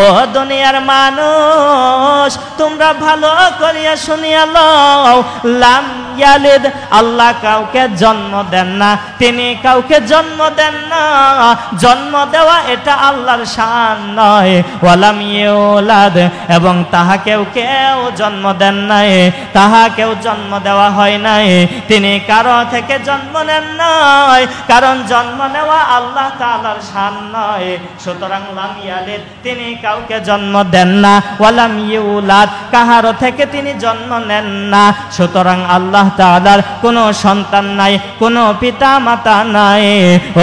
ও দুনিয়ার মানুষ, তোমরা ভালো করিয়া শুনিয়া লও, লাম ইয়ালিদ, আল্লাহ কাউকে জন্ম দেন না, তিনি কাউকে জন্ম দেন না। জন্ম দেওয়া এটা আল্লাহর শান নয়। ওয়ালাম ইউলাদ, এবং তাহাকেও কেউ জন্ম দেন নাই, তাহাকেও জন্ম দেওয়া হয় নাই। তিনি কারো থেকে জন্ম নেন নাই, কারণ জন্ম নেওয়া আল্লাহ তাআলার শান নয়। সুতরাং লাম ইয়ালিদ, তিনি কাউকে জন্ম দেন না। ওয়ালাম ইউলাদ, কাহারো থেকে তিনি জন্ম নেন না। সুতরাং আল্লাহ তাআলার কোনো সন্তান নাই, কোনো পিতা মাতা নাই।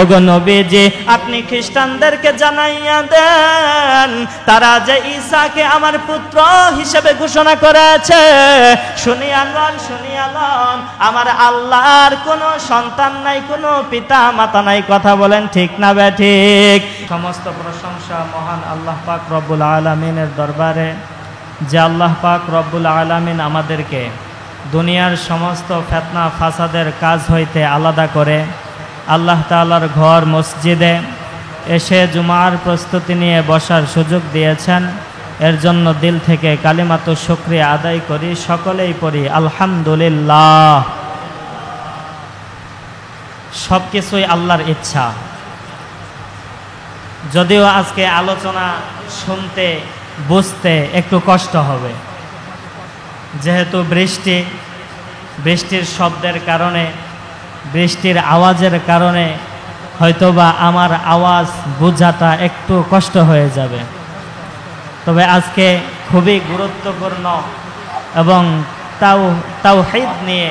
ওগো নবীজি, আপনি খ্রিস্টানদেরকে জানাইয়া দেন, তারা যে ঈসাকে আমার পুত্র হিসেবে ঘোষণা করেছে, শুনিয়া লন, শুনিয়া লন, আমার আল্লাহর কোনো সন্তান নাই, কোনো পিতা মাতা নাই। কথা বলেন ঠিক না বেঠিক? সমস্ত প্রশংসা মহান আল্লাহ পাক রব্বুল আলামিনের দরবারে, যে আল্লাহ পাক রব্বুল আলামিন আমাদেরকে দুনিয়ার সমস্ত ফিতনা ফাসাদের কাজ হইতে আলাদা করে আল্লাহ তাআলার ঘর মসজিদে এসে জুমার প্রস্তুতি নিয়ে বসার সুযোগ দিয়েছেন। এর জন্য দিল থেকে কালিমাতু শুকরিয়া আদায় করি, সকলেই পড়ি আলহামদুলিল্লাহ। সব কিছুই আল্লাহর ইচ্ছা। যদিও আজকে আলোচনা শুনতে বুঝতে একটু কষ্ট হবে, যেহেতু বৃষ্টির শব্দের কারণে, বৃষ্টির আওয়াজের কারণে হয়তোবা আমার আওয়াজ বোঝাটা একটু কষ্ট হয়ে যাবে। তবে আজকে খুবই গুরুত্বপূর্ণ এবং তাওহীদ নিয়ে,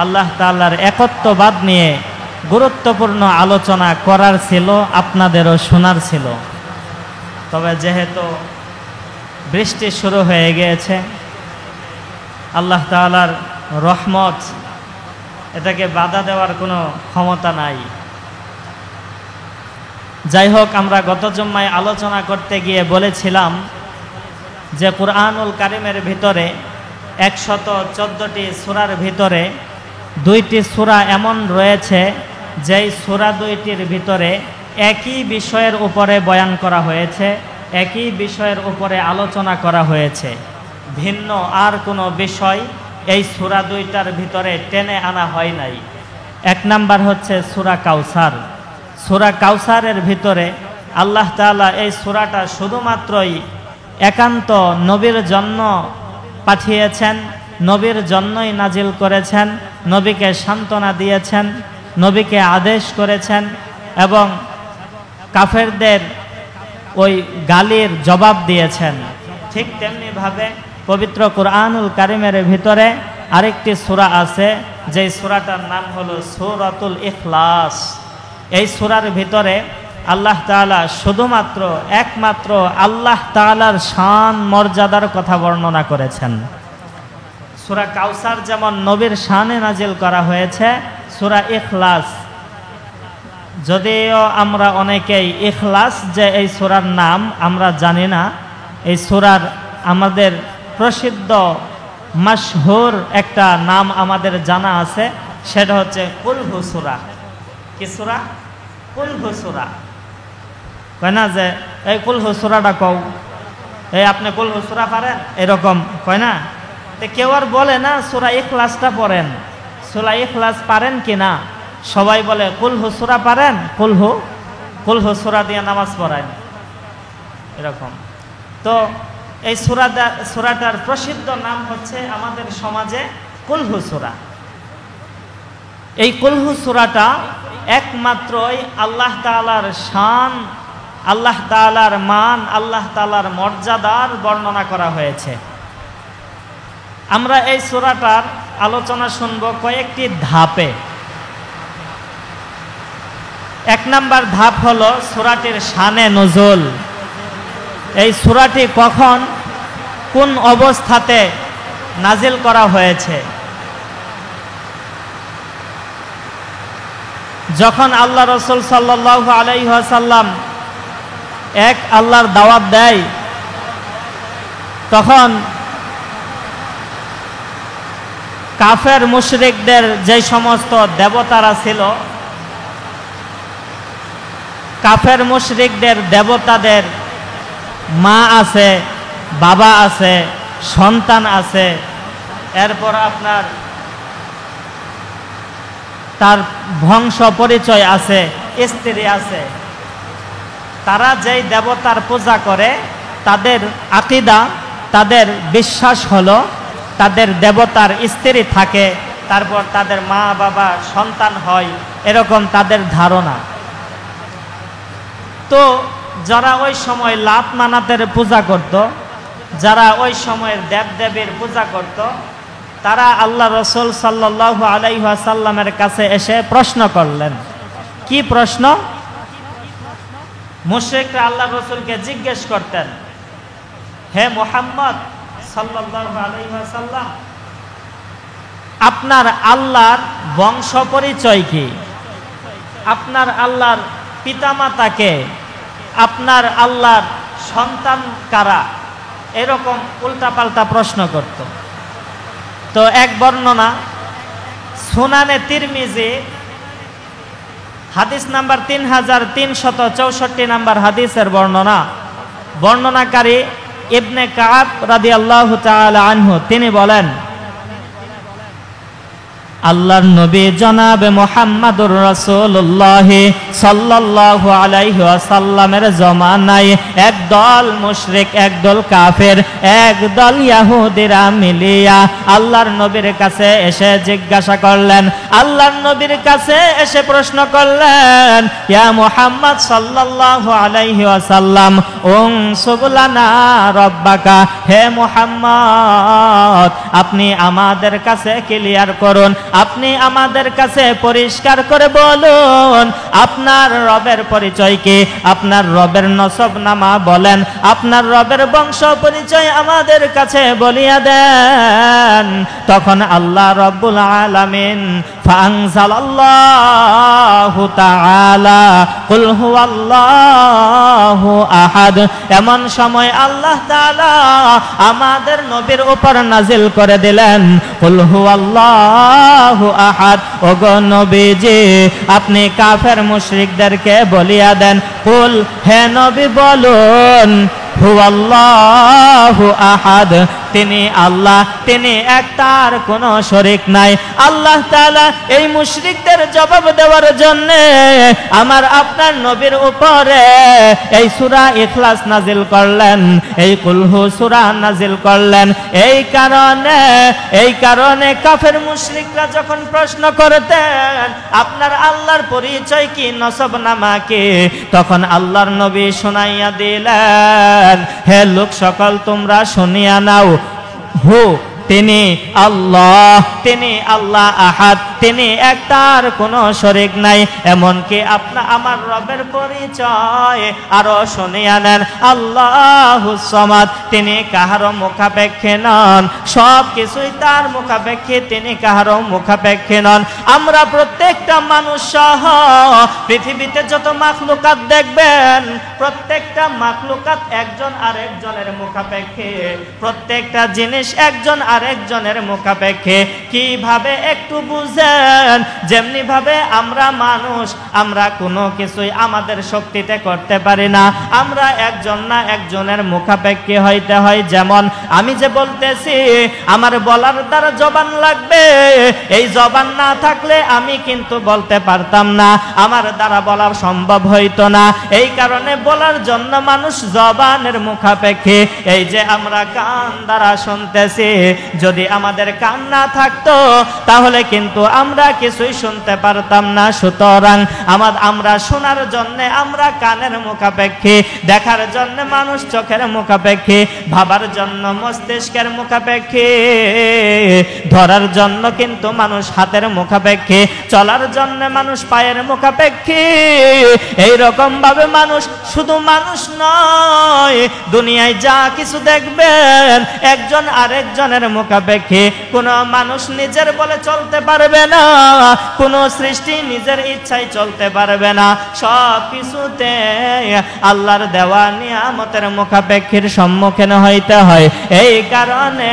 আল্লাহ তাআলার একত্ববাদ নিয়ে গুরুত্বপূর্ণ আলোচনা করার ছিল, আপনাদেরও শোনার ছিল। তবে যেহেতু বৃষ্টি শুরু হয়ে গিয়েছে, আল্লাহ তাআলার রহমত, এটাকে বাধা দেওয়ার কোনো ক্ষমতা নাই। যাই হোক, আমরা গত জুম্মায় আলোচনা করতে গিয়ে বলেছিলাম যে কুরআনুল কারীমের ভিতরে 114টি সূরার ভিতরে 2টি সূরা এমন রয়েছে যেই সূরা 2টির ভিতরে একই বিষয়ের উপরে বয়ান করা হয়েছে, একই বিষয়ের উপরে আলোচনা করা হয়েছে। ভিন্ন আর কোনো বিষয় এই সূরা 2টার ভিতরে টেনে আনা হয় নাই। এক নাম্বার হচ্ছে সূরা কাউসার। সূরা কাউসারের ভিতরে আল্লাহ তাআলা এই সূরাটা শুধুমাত্রই একান্ত নবীর জন্য পাঠিয়েছেন, নবীর জন্যই নাজিল করেছেন, নবীকে সান্ত্বনা দিয়েছেন, নবীকে আদেশ করেছেন এবং কাফেরদের ওই গালির জবাব দিয়েছেন। ঠিক তেমনিভাবে পবিত্র কুরআনুল কারীমের ভিতরে আরেকটি সূরা আছে, যেই সূরাটার নাম হলো সূরাতুল ইখলাস। এই সূরার ভিতরে আল্লাহ তাআলা শুধুমাত্র একমাত্র আল্লাহ তাআলার শান মর্যাদার কথা বর্ণনা করেছেন। সূরা কাউসার যেমন নবীর শানে নাজিল করা হয়েছে, সূরা ইখলাস, যদিও আমরা অনেকেই ইখলাস যে এই সূরার নাম আমরা জানি না, এই সূরার আমাদের প্রসিদ্ধ মাশহুর একটা নাম আমাদের জানা আছে, সেটা হচ্ছে কুল হু সূরা। কি সূরা? কুল হু সূরা। কয় না যে এই কুল হু সূরাটা কও, এই আপনি কুল হু সূরা পারেন, এরকম কয় না? তো কেউ আর বলে না সূরা ইখলাসটা পড়েন, সূরা ইখলাস পারেন কি না? সবাই বলে কুল হু সূরা পারেন, কুল হু সূরা দিয়ে নামাজ পড়েন, এরকম। তো এই সূরাটার প্রসিদ্ধ নাম হচ্ছে আমাদের সমাজে কুল হু সূরা। এই কুল হু সূরাটা একমাত্রই আল্লাহ তাআলার শান, আল্লাহ তাআলার মান, আল্লাহ তাআলার মর্যাদার বর্ণনা করা হয়েছে। আমরা এই সূরাটার আলোচনা শুনব কয়েকটি ধাপে। এক নাম্বার ধাপ হলো সূরাটির শানে নুজুল। এই সূরাটি কখন কোন অবস্থাতে নাজিল করা হয়েছে। যখন আল্লাহ রাসূল সাল্লাল্লাহু আলাইহি ওয়াসাল্লাম এক আল্লাহর দাওয়াত দেয়, তখন কাফের মুশরিকদের যে সমস্ত দেবতারা ছিল, কাফের মুশরিকদের দেবতাদের মা আছে, বাবা আছে, সন্তান আছে, এরপর আপনার তার বংশ পরিচয় আছে, স্ত্রী আছে। তারা যেই দেবতার পূজা করে তাদের আকীদা, তাদের বিশ্বাস হলো তাদের দেবতার স্ত্রী থাকে, তারপর তাদের মা বাবা সন্তান হয়, এরকম তাদের ধারণা। তো যারা ওই সময় লাত মানাতের পূজা করত, যারা ওই সময়ের দেবদেবীর পূজা করত, তারা আল্লাহ রসুল সাল্লাল্লাহু আলাইহি ওয়াসাল্লামের কাছে এসে প্রশ্ন করলেন। কি প্রশ্ন? মুশরিকরা আল্লাহ রসুলকে জিজ্ঞেস করতেন, হে মুহাম্মদ সাল্লাল্লাহু আলাইহি ওয়াসাল্লাম, আপনার আল্লাহর বংশ পরিচয় কি? আপনার আল্লাহর পিতামাতাকে, আপনার আল্লাহর সন্তান কারা? এরকম উল্টাপাল্টা প্রশ্ন করত। তো এক বর্ণনা সুনানে তিরমিজি হাদিস নাম্বার 3364 নাম্বার হাদিসের বর্ণনাকারী ইবনে কাব রাদিয়াল্লাহু তাআলা আনহু তিনি বলেন, আল্লাহর নবী জনাবে মুহাম্মাদুর রাসূলুল্লাহ সাল্লাল্লাহু আলাইহি ওয়াসাল্লামের জমানায় একদল মুশরিক, একদল কাফের, একদল ইহুদিরা মিলিয়া আল্লাহর নবীর কাছে এসে জিজ্ঞাসা করলেন, আল্লাহর নবীর কাছে এসে প্রশ্ন করলেন, ইয়া মুহাম্মদ সাল্লাল্লাহু আলাইহি ওয়াসাল্লাম উনসুবলানা রাব্বাকা, হে মুহাম্মদ আপনি আমাদের কাছে ক্লিয়ার করুন, আপনি আমাদের কাছে পরিষ্কার করে বলুন আপনার রবের পরিচয় কি, আপনার রবের নসবনামা বলেন, আপনার রবের বংশ পরিচয় আমাদের কাছে বলিয়া দেন। তখন আল্লাহ রব্বুল আলামিন ফাআনজালাল্লাহু তাআলা কুল হুয়াল্লাহু আহাদ, এমন সময় আল্লাহ তাআলা আমাদের নবীর উপর নাজিল করে দিলেন কুল হুয়াল্লাহু আহাদ। ওগো নবীজি আপনি কাফের মুশরিকদেরকে বলিয়া দেন, কুল হে নবী বলুন হুয়াল্লাহু আহাদ, তিনি আল্লাহ, তিনি এক, তার কোনো শরীক নাই। আল্লাহ তাআলা এই মুশরিকদের জবাব দেওয়ার জন্য আমার আপনার নবীর উপরে এই সূরা ইখলাস নাজিল করলেন, এই কুলহু সূরা নাজিল করলেন। এই কারণে কাফের মুশরিকরা যখন প্রশ্ন করতেন আপনার আল্লাহর পরিচয় কি, নসবনামা কি, তখন আল্লাহর নবী শুনাইয়া দিলেন, হে লোক সকল তোমরা শুনিয়া নাও, তিনি আল্লাহ, তিনি আল্লাহ আহাদ, তিনি এক, তার কোনো শরীক নাই। এমনকি আমার রবের পরিচয় আরো শুনিয়া নেন, আল্লাহুস সামাদ, তিনি কাহারও মুখাপেক্ষী নন, সব কিছুই তার মুখাপেক্ষী, তিনি কাহারও মুখাপেক্ষী নন। আমরা প্রত্যেকটা মানুষ সহ পৃথিবীতে যত মাখলুকাত দেখবেন, প্রত্যেকটা মাখলুকাত একজন আরেকজনের মুখাপেক্ষী, প্রত্যেকটা জিনিস একজন আরেকজনের মুখাপেক্ষে। কিভাবে একটু বুঝেন, যেমনি ভাবে আমরা মানুষ, আমরা কোনো কিছুই আমাদের শক্তিতে করতে পারি না, আমরা একজন না একজনের মুখাপেক্ষী হইতে হয়। যেমন আমি যে বলতেছি, আমার বলার দ্বারা জবান লাগবে, এই জবান না থাকলে আমি কিন্তু বলতে পারতাম না, আমার দ্বারা বলা সম্ভব হইতো না। এই কারণে বলার জন্য মানুষ জবানের মুখাপেক্ষী। এই যে আমরা কান দ্বারা শুনতেছি, যদি আমাদের কান না থাকতো তাহলে কিন্তু আমরা কিছুই শুনতে পারতাম না। সুতরাং আমরা শোনার জন্য আমরা কানের মুখাপেক্ষী, দেখার জন্য মানুষ চোখের মুখাপেক্ষী, ভাবার জন্য মস্তিষ্কের মুখাপেক্ষী, ধরার জন্য কিন্তু মানুষ হাতের মুখাপেক্ষী, চলার জন্য মানুষ পায়ের মুখাপেক্ষী। এইরকম ভাবে মানুষ শুধু মানুষ নয়, দুনিয়ায় যা কিছু দেখবেন একজন আরেকজনের মুখাপেক্ষী। কোন মানুষ নিজের বলে চলতে পারবে না, কোনো সৃষ্টি নিজের ইচ্ছায় চলতে পারবে না, সব কিছুতে আল্লাহর দেওয়া নিয়ামতের মুখাপেক্ষীর সম্মুখীন হইতে হয়। এই কারণে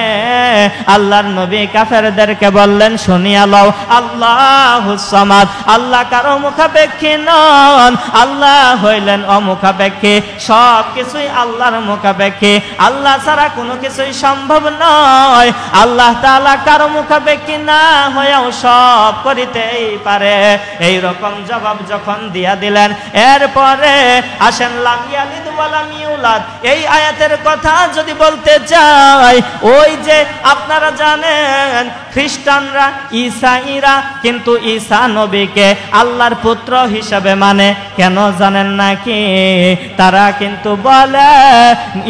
আল্লাহর নবী কাফেরদেরকে বললেন, শুনিয়া লও, আল্লাহুস সামাদ, আল্লাহ কারো মুখাপেক্ষী নন, আল্লাহ হইলেন অমুখাপেক্ষী, সব কিছুই আল্লাহর মুখাপেক্ষী, আল্লাহ ছাড়া কোনো কিছুই সম্ভব নয়। আল্লাহ তাআলা কারো মুখাপেক্ষী না হয়েও সব করিতেই পারে। এই রকম জবাব যখন দিয়া দিলেন, এরপরে আসেন লাম ইয়ালিদ ওয়া লাম ইউলাদ, এই আয়াতের কথা যদি বলতে চাই, ওই যে আপনারা জানেন খ্রিস্টানরা ঈসাইরা কিন্তু ঈসা নবীকে আল্লাহর পুত্র হিসাবে মানে, কেন জানেন নাকি? তারা কিন্তু বলে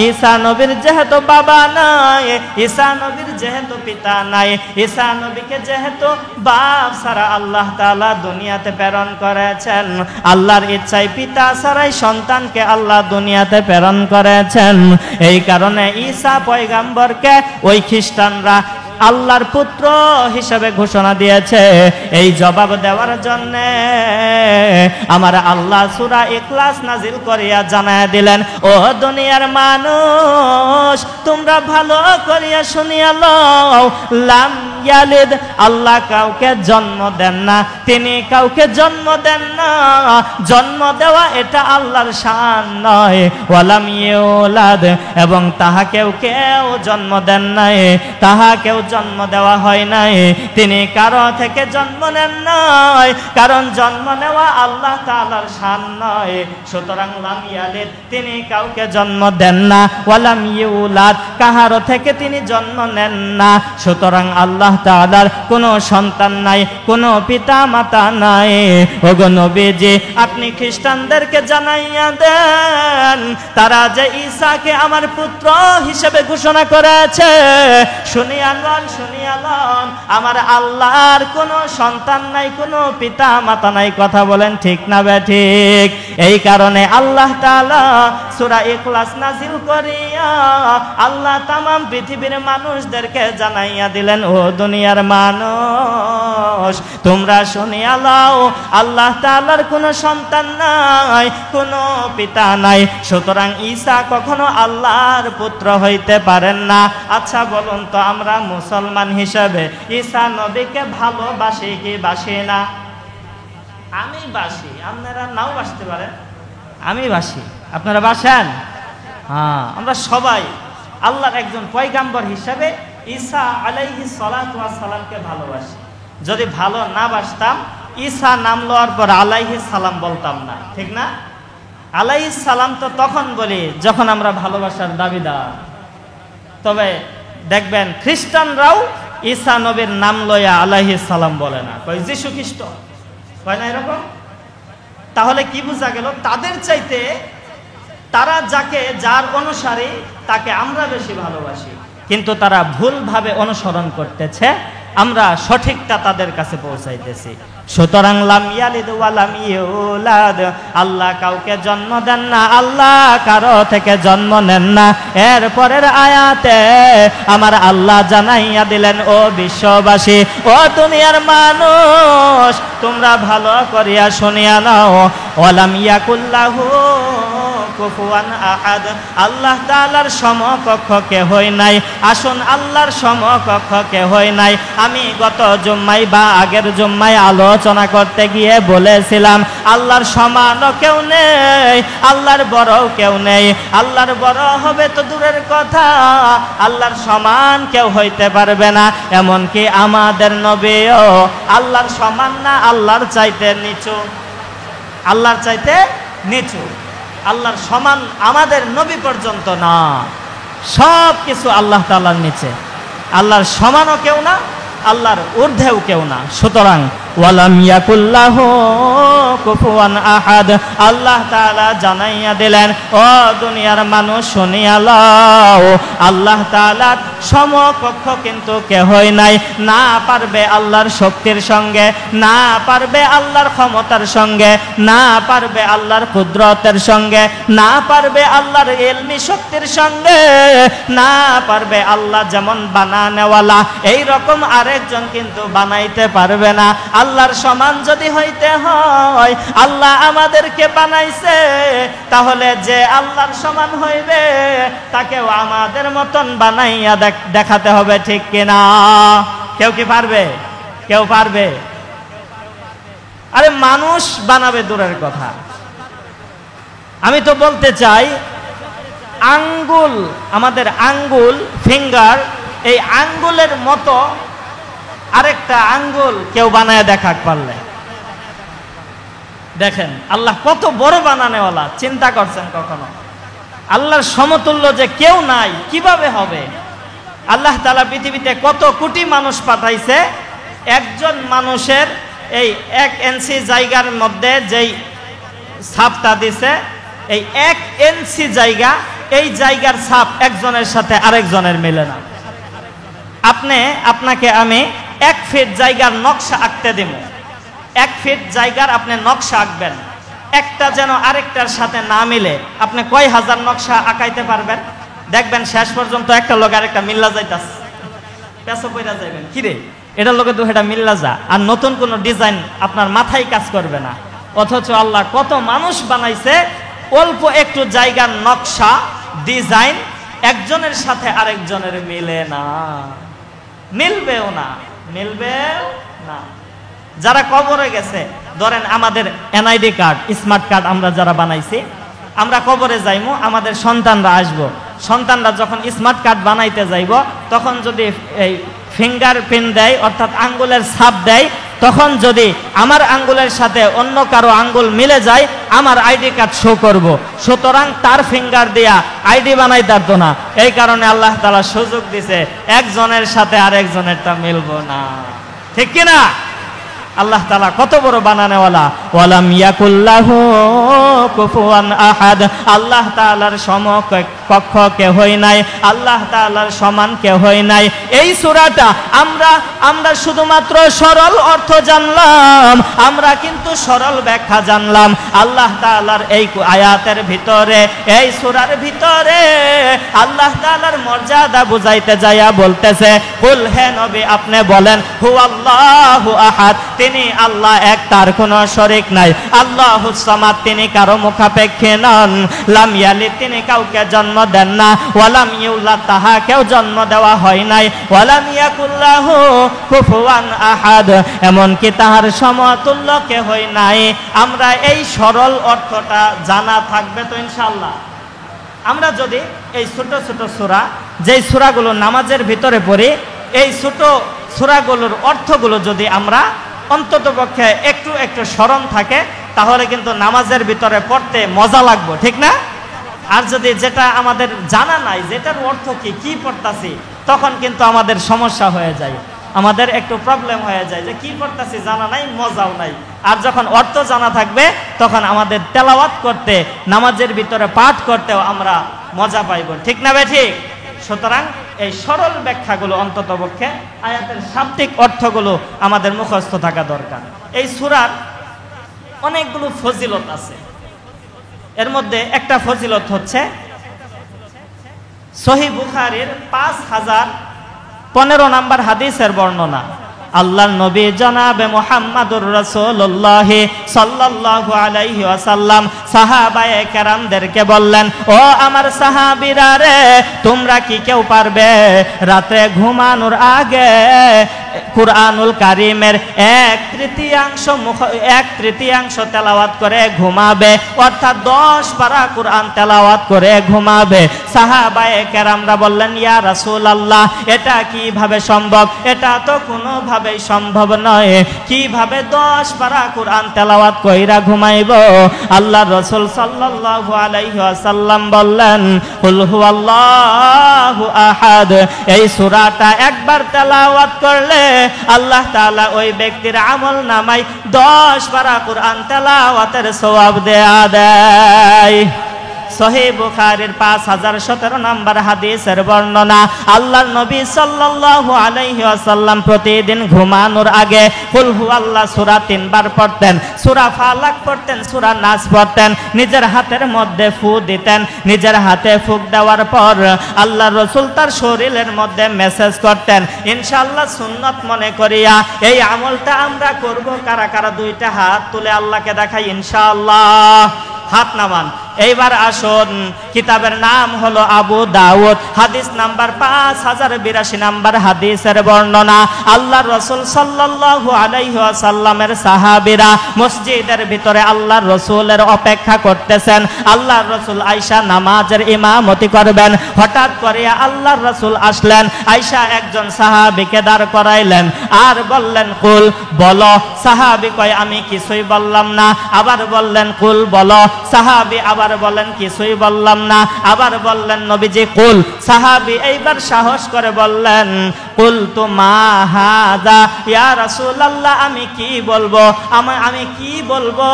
ঈসা নবীর যেহেতু বাবা নাই, ঈসা নবীর যেহেতু পিতা নাই, ঈসা নবীকে যেহেতু বাপ ছাড়া আল্লাহ তাআলা দুনিয়াতে প্রেরণ করেছেন, আল্লাহর ইচ্ছায় পিতা ছাড়াই সন্তানকে আল্লাহ দুনিয়াতে প্রেরণ করেছেন, এই কারণে ঈসা পয়গাম্বরকে ওই খ্রিস্টানরা আল্লাহর পুত্র হিসেবে ঘোষণা দিয়েছে। এই জবাব দেওয়ার জন্য আমার আল্লাহ সূরা ইখলাস নাজিল করিয়া জানায় দিলেন, ও দুনিয়ার মানুষ, তোমরা ভালো করিয়া শুনিয়া লও, লাম ইয়ালিদ, আল্লাহ কাউকে জন্ম দেন না, তিনি কাউকে জন্ম দেন না, জন্ম দেওয়া এটা আল্লাহর শান নয়, ওয়ালাম ইউলাদ, এবং তাহাকেও কেউ জন্ম দেন নাই, তাহাকেও জন্ম দেওয়া হয় নাই, তিনি কারো থেকে জন্ম নেন নাই, কারণ জন্ম নেওয়া আল্লাহ তাআলার শান নয়। সুতরাং লাম ইয়ালিদ, তিনি কাউকে জন্ম দেন না, ওয়ালাম ইউলাদ, কাহারো থেকে তিনি জন্ম নেন না, সুতরাং আল্লাহ তাআলার কোনো সন্তান নাই, কোনো পিতা মাতা নাই। ওগো নবীজি, আপনি খ্রিস্টানদেরকে জানাইয়া দেন, তারা যে ঈসাকে আমার পুত্র হিসেবে ঘোষণা করেছে, শুনিয়া লন, শুনিয়া লন, আমার আল্লাহর কোনো সন্তান নাই, কোনো পিতা মাতা নাই। কথা বলেন ঠিক না বেঠিক? এই কারণে আল্লাহ তাআলা সূরা ইখলাস নাজিল করিয়া আল্লাহ তামাম পৃথিবীর মানুষদেরকে জানাইয়া দিলেন, ও দুনিয়ার মানুষ, তোমরা শুনিয়া লও, আল্লাহ তাআলার কোনো সন্তান নাই, কোনো পিতা নাই, সুতরাং ঈসা কখনো আল্লাহর পুত্র হইতে পারেন না। আচ্ছা বলুন তো, আমরা মুসলমান হিসাবে ঈসা নবীকে ভালোবাসি কি বাসি না? আমি বাসি, আপনারা নাও বাসতে পারেন, আমি বাসি, আপনারা বাসেন? হ্যাঁ, আমরা সবাই আল্লাহর একজন পয়গাম্বর হিসাবে ঈসা আলাইহিস সালাতু ওয়াস সালামকে ভালোবাসি। যদি ভালো না বাসতাম, ঈসা নাম লওয়ার পর আলাইহিস সালাম বলতাম না, ঠিক না? আলাইহিস সালাম তো তখন বলি যখন আমরা ভালোবাসার দাবিদার। তবে দেখবেন খ্রিস্টানরাও ঈসা নবীর নাম লইয়া আলাইহিস সালাম বলে না, কয় যীশু খ্রিস্ট, কয় না এরকম? তাহলে কি বোঝা গেল? তাদের চাইতে তারা যার অনুসারী তাকে আমরা বেশি ভালোবাসি, কিন্তু তারা ভুলভাবে অনুসরণ করতেছে, আমরা সঠিকটা তাদের কাছে পৌঁছাইতেছি। সুতরাং লাম ইয়ালিদ ওয়া লাম ইউলাদ, আল্লাহ কাউকে জন্ম দেন না, আল্লাহ কারো থেকে জন্ম নেন না। এরপরের আয়াতে আমার আল্লাহ জানাইয়া দিলেন, ও বিশ্ববাসী, ও দুনিয়ার মানুষ, তোমরা ভালো করিয়া শুনিয়া নাও, ওয়ালাম ইয়াকুল্লাহু কুফুয়ান আহাদ, আল্লাহ তাআলার সমকক্ষ কেহই নাই। আসুন, আল্লাহর সমকক্ষ কেহই নাই। আমি গত জুম্মায় বা আগের জুম্মায় আলোচনা করতে গিয়ে বলেছিলাম, আল্লাহর সমানও কেউ নেই, আল্লাহর বড়ও কেউ নেই। আল্লাহর বড় হবে তো দূরের কথা, আল্লাহর সমান কেউ হইতে পারবে না। এমনকি আমাদের নবীও আল্লাহর সমান না, আল্লাহর চাইতে নিচু, আল্লাহর চাইতে নিচু। আল্লাহর সমান আমাদের নবী পর্যন্ত না, সব কিছু আল্লাহ তাআলার নিচে। আল্লাহর সমানও কেউ না, আল্লাহর ঊর্ধ্বেও কেউ না। সুতরাং ওয়ালাম ইয়াকুল্লাহু কুফুয়ান আহাদ। আল্লাহ তাআলা জানাইয়া দিলেন, ও দুনিয়ার মানুষ শুনিয়া লও, আল্লাহ তাআলার সমকক্ষ কিন্তু কেহই নাই। না পারবে আল্লাহর শক্তির সঙ্গে, না পারবে আল্লাহর ক্ষমতার সঙ্গে, না পারবে আল্লাহর কুদরতের সঙ্গে, না পারবে আল্লাহর ইলমি শক্তির সঙ্গে, না পারবে আল্লাহ যেমন বানানেওয়ালা এই রকম আরেকজন কিন্তু বানাইতে পারবে না। আল্লাহর সমান যদি হইতে হয়, আল্লাহ আমাদেরকে বানাইছে, তাহলে যে আল্লাহর সমান হইবে তাকেও আমাদের মতন বানাইয়া দেখাতে হবে, ঠিক কিনা? কেউ কি পারবে? কেউ পারবে? আরে মানুষ বানাবে দূরের কথা, আমি তো বলতে চাই আঙ্গুল, আমাদের আঙ্গুল ফিঙ্গার, এই আঙ্গুলের মতো আরেকটা আঙ্গুল কেউ বানায় দেখাক পারলে? দেখেন আল্লাহ কত বড় বানানেওয়ালা, চিন্তা করছেন কখনো? আল্লাহর সমতুল্য যে কেউ নাই, কিভাবে হবে? আল্লাহ তাআলা পৃথিবীতে কত কোটি মানুষ পাঠাইছে, একজন মানুষের এই 1 ইঞ্চি জায়গার মধ্যে যেই ছাপটা দিছে, এই 1 ইঞ্চি জায়গা, এই জায়গার ছাপ একজনের সাথে আরেকজনের মিলে না। আপনাকে আমি 1 ফিট জায়গার নকশা আঁকতে দেব, 1 ফিট জায়গার আপনি নকশা আঁকবেন, একটা যেন আরেকটার সাথে না মিলে, আপনি কয় হাজার নকশা আঁকাইতে পারবেন? দেখবেন শেষ পর্যন্ত একটা লোক আরেকটা মিল্লা যাইতাছে, পেছো পয়রা যাইবেন, কি রে এটার লোকে তো এটা মিল্লা যা, আর নতুন কোনো ডিজাইন আপনার মাথায় কাজ করবে না। অথচ আল্লাহ কত মানুষ বানাইছে, অল্প একটু জায়গার নকশা ডিজাইন একজনের সাথে আরেকজনের মিলে না, মিলবেও না, মিলবেও না। যারা কবরে গেছে, ধরেন আমাদের এনআইডি কার্ড, স্মার্ট কার্ড আমরা যারা বানাইছি, আমরা কবরে যাইমু, আমাদের সন্তানরা আসবো, সন্তানরা যখন স্মার্ট কার্ড বানাইতে যাইব, তখন যদি এই ফিঙ্গারপ্রিন্ট দেয়, অর্থাৎ আঙ্গুলের ছাপ দেয়, তখন যদি আমার আঙ্গুলের সাথে অন্য কারো আঙ্গুল মিলে যায়, আমার আইডি কার্ড শো করব। সুতরাং তার ফিঙ্গার দিয়া আইডি বানাইতে পারতো না, এই কারণে আল্লাহ তাআলা সুযোগ দিছে একজনের সাথে আরেকজনেরটা মিলবো না, ঠিক কিনা? আল্লাহ তাআলা কত বড় বানানেওয়ালা। ওয়ালাম ইয়াকুল্লাহু কুফুয়ান আহাদ। আল্লাহ তাআলার সমকক্ষ কেহই নাই, আল্লাহ তাআলার সমান কেহই নাই। এই সূরাটা আমরা শুধুমাত্র সরল অর্থ জানলাম, আমরা কিন্তু সরল ব্যাখ্যা জানলাম। আল্লাহ তাআলার এই আয়াতের ভিতরে, এই সূরার ভিতরে আল্লাহ তাআলার মর্যাদা বুঝাইতে যাইয়া বলতেছে, কুল, হে নবী আপনি বলেন, হুয়াল্লাহু আহাদ, তিনি আল্লাহ এক, তার কোনো শরীক নাই। আল্লাহুস সামাদ, তিনি কারো মুখাপেক্ষী নন। লাম ইয়ালিদ, তিনি কাউকে জন্ম দেন না। ওয়ালাম ইউলাদ, তাহাকেও জন্ম দেওয়া হয় নাই। ওয়ালাম ইয়াকুল্লাহু কুফুয়ান আহাদ, এমনকি তাহার সমতুল্য কেহই নাই। আমরা এই সরল অর্থটা জানা থাকবে তো ইনশাআল্লাহ। আমরা যদি এই ছোট ছোট সূরা, যেই সূরাগুলো নামাজের ভিতরে পড়ি, এই ছোট সূরাগুলোর অর্থগুলো যদি আমরা অন্ততপক্ষে একটু একটু স্মরণ থাকে, তাহলে কিন্তু নামাজের ভিতরে পড়তে মজা লাগবে, ঠিক না? আর যদি যেটা আমাদের জানা নাই, যেটার অর্থ কি পড়তাছি, তখন কিন্তু আমাদের সমস্যা হয়ে যায়, আমাদের একটু প্রবলেম হয়ে যায়, যে কি পড়তাছি জানা নাই, মজাও নাই। আর যখন অর্থ জানা থাকবে, তখন আমাদের তেলাওয়াত করতে, নামাজের ভিতরে পাঠ করতেও আমরা মজা পাইব, ঠিক না ভাই? ঠিক। সুতরাং এই সরল ব্যাখ্যাগুলো, অন্ততপক্ষে আয়াতের শাব্দিক অর্থগুলো আমাদের মুখস্থ থাকা দরকার। এই সূরার অনেকগুলো ফজিলত আছে, এর মধ্যে একটা ফজিলত হচ্ছে সহিহ বুখারীর 5015 নম্বর হাদিসের বর্ণনা। আল্লাহর নবী জনাবে মুহাম্মাদুর রাসূলুল্লাহ সাল্লাল্লাহু আলাইহি ওয়াসাল্লাম সাহাবায়ে কেরামদেরকে বললেন, ও আমার সাহাবীরা রে, তোমরা কি কেউ পারবে রাতে ঘুমানোর আগে কুরআনুল কারীমের 1/3 তেলাওয়াত করে ঘুমাবে? অর্থাৎ 10 পারা কুরআন তেলাওয়াত করে ঘুমাবে। সাহাবায়ে কেরামরা বললেন, ইয়া রাসূলুল্লাহ, এটা কিভাবে সম্ভব? এটা তো কোনোভাবে কোনোভাবেই সম্ভব নয়। কিভাবে 10 পারা কোরআন তেলাওয়াত কইরা ঘুমাইব? আল্লাহর রাসূল সাল্লাল্লাহু আলাইহি ওয়াসাল্লাম বললেন, কুল হুয়াল্লাহু আহাদ। এই সূরাটা একবার তেলাওয়াত করলে আল্লাহ তাআলা ওই ব্যক্তির আমল নামায় 10 পারা কোরআন তেলাওয়াতের সওয়াব দেয়া দেয়। সহিহ বুখারীর 5017 নম্বর হাদিসের বর্ণনা, আল্লাহর নবী সাল্লাল্লাহু আলাইহি ওয়াসাল্লাম প্রতিদিন ঘুমানোর আগে কুল হুয়াল্লাহ সূরা 3 বার পড়তেন, সূরা ফালাক পড়তেন, সূরা নাস পড়তেন, নিজের হাতের মধ্যে ফু দিতেন। নিজের হাতে ফুঁক দেওয়ার পর আল্লাহর রাসূল তার শরীরের মধ্যে মেসেজ করতেন। ইনশাআল্লাহ সুন্নাত মনে করিয়া এই আমলটা আমরা করব। কারা কারা দুইটা হাত তুলে আল্লাহকে দেখাই ইনশাআল্লাহ? হাত নামান। এইবার আসুন, কিতাবের নাম হলো আবু দাউদ, হাদিস নাম্বার 5082 নাম্বার হাদিসের বর্ণনা। আল্লাহর রাসূল সাল্লাল্লাহু আলাইহি ওয়াসাল্লামের সাহাবীরা মসজিদের ভিতরে আল্লাহর রাসূলের অপেক্ষা করতেছেন। আল্লাহর রাসূল আয়েশা নামাজের ইমামতি করবেন। হঠাৎ করে আল্লাহর রাসূল আসলেন, আয়েশা একজন সাহাবীকে দাঁড় করাইলেন আর বললেন, কুল বলো। সাহাবী কয়, আমি কিছুই বললাম না। আবার বললেন, কুল বলো। সাহাবী আবার বলেন, কিছুই বললাম না। আবার বললেন, নবীজি কুল। সাহাবী এইবার সাহস করে বললেন, কুল তু মা হাযা ইয়া রাসূলুল্লাহ, আমি কি বলবো, আমি কি বলবো?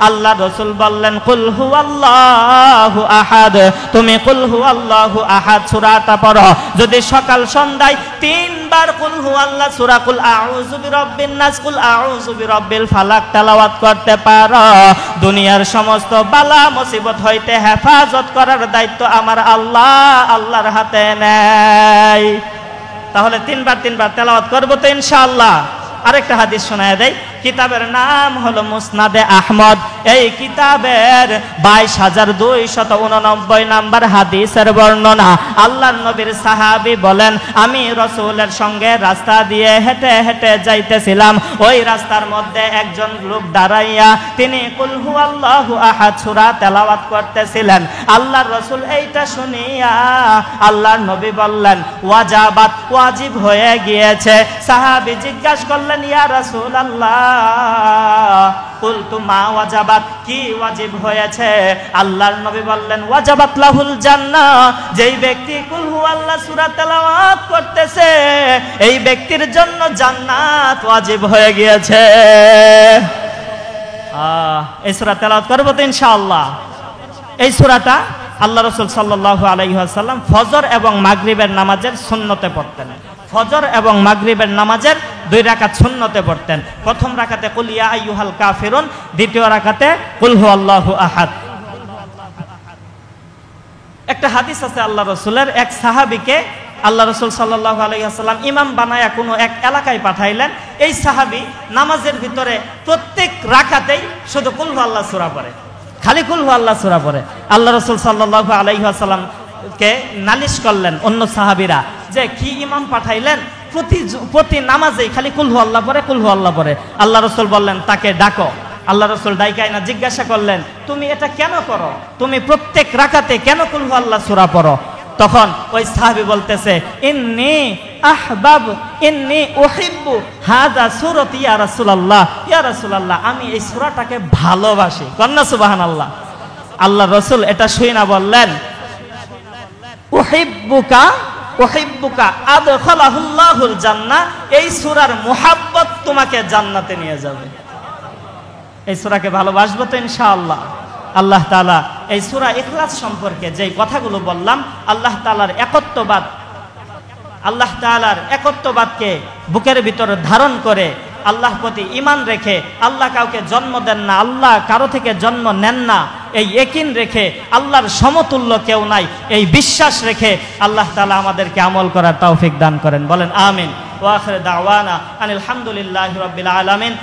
আল্লাহর রাসূল বললেন, কুল হুয়াল্লাহু আহাদ। তুমি কুল হুয়াল্লাহু আহাদ সূরাটা পড়ো। যদি সকাল সন্ধ্যায় 3 বার কুল হুয়াল্লাহ সূরা কুল আউযু বিরাব্বিন নাস, কুল আউযু বিরাব্বিল ফালাক তেলাওয়াত করতে পারো, দুনিয়ার সমস্ত বালা মুসিবত হইতে হেফাজত করার দায়িত্ব আমার আল্লাহর হাতে নেই। তাহলে 3 বার তেলাওয়াত করব তো ইনশাআল্লাহ। আরেকটা হাদিস শোনায় দেই, কিতাবের নাম হলো মুসনাদে আহমদ। এই কিতাবের 22289 নাম্বার হাদিসের বর্ণনা। আল্লাহর নবীর সাহাবী বলেন, আমি রাসূলের সঙ্গে রাস্তা দিয়ে হেঁটে হেঁটে যাইতেছিলাম। ওই রাস্তার মধ্যে একজন লোক দাঁড়াইয়া তিনি কুল হুয়াল্লাহু আহাদ সূরা তেলাওয়াত করতেছিলেন। আল্লাহর রাসূল এইটা শুনিয়া আল্লাহর নবী বললেন, ওয়াজাবাত, ওয়াজিব হয়ে গিয়েছে। সাহাবী জিজ্ঞাসা করলেন, ইয়া রাসূলুল্লাহ, কুলতু মা ওয়াজাবাত, কি ওয়াজিব হয়েছে? আল্লাহর নবী বললেন, ওয়াজাবাত লাহুল জান্নাহ। যেই ব্যক্তি কুল হুয়াল্লাহ সূরা তেলাওয়াত করতেছে এই ব্যক্তির জন্য জান্নাত ওয়াজিব হয়ে গিয়েছে। এই সূরা তেলাওয়াত করব তো ইনশাআল্লাহ। এই সূরাটা আল্লাহ রাসূল সাল্লাল্লাহু আলাইহি ওয়াসাল্লাম ফজর এবং মাগরিবের নামাজের সুন্নতে পড়তেন। ফজর এবং মাগরিবের নামাজের 2 রাকাত সুন্নতে পড়তেন। প্রথম রাকাতে কুল ইয়া আইয়ুহাল কাফিরুন, দ্বিতীয় রাকাতে কুল হুয়াল্লাহু আহাদ। একটা হাদিস আছে আল্লাহ রাসূলের, এক সাহাবীকে আল্লাহ রাসূল সাল্লাল্লাহু আলাইহি ওয়াসাল্লাম ইমাম বানায়া কোনো এক এলাকায় পাঠাইলেন। এই সাহাবী নামাজের ভিতরে প্রত্যেক রাকাতেই শুধু কুল হুয়াল্লাহ সূরা পড়ে, খালি কুল হুয়াল্লাহ সূরা পড়ে। আল্লাহ রাসূল সাল্লাল্লাহু আলাইহি ওয়াসাল্লাম কে নালিশ করলেন অন্য সাহাবীরা যে কি ইমাম পাঠাইলেন, প্রতি নামাজেই খালি কুল হুয়াল্লাহ পড়ে, কুল হুয়াল্লাহ পড়ে। আল্লাহ রাসূল বললেন, তাকে ডাকো। আল্লাহ রাসূল ডাইকা না জিজ্ঞাসা করলেন, তুমি এটা কেন করো? তুমি প্রত্যেক রাকাতে কেন কুল হুয়াল্লাহ সূরা পড়ো? তখন ওই সাহাবী বলতেছে, ইন্নী উহিব্বু হাযা সূরাতি ইয়া রাসূলুল্লাহ, ইয়া রাসূলুল্লাহ, আমি এই সূরাটাকে ভালোবাসি। কন্না সুবহানাল্লাহ। আল্লাহ রাসূল এটা শুনে বললেন, উহিব্বুকা আদখালাহুল্লাহুল জান্নাহ, এই সূরার মুহাব্বত তোমাকে জান্নাতে নিয়ে যাবে। এই সূরাকে ভালোবাসবো তো ইনশাআল্লাহ। আল্লাহ তাআলা এই সূরা ইখলাস সম্পর্কে যেই কথাগুলো বললাম, আল্লাহ তাআলার একত্ববাদকে বুকের ভিতরে ধারণ করে আল্লাহর প্রতি ঈমান রেখে, আল্লাহ কাউকে জন্ম দেন না, আল্লাহ কারো থেকে জন্ম নেন না, এই ইয়াকিন রেখে আল্লাহর সমতুল্য কেউ নাই, এই বিশ্বাস রেখে আল্লাহ তাআলা আমাদেরকে আমল করার তৌফিক দান করেন। বলেন আমিন। ওয়া আখির দাওয়ানা আনিল হামদুলিল্লাহি রাব্বিল আলামিন।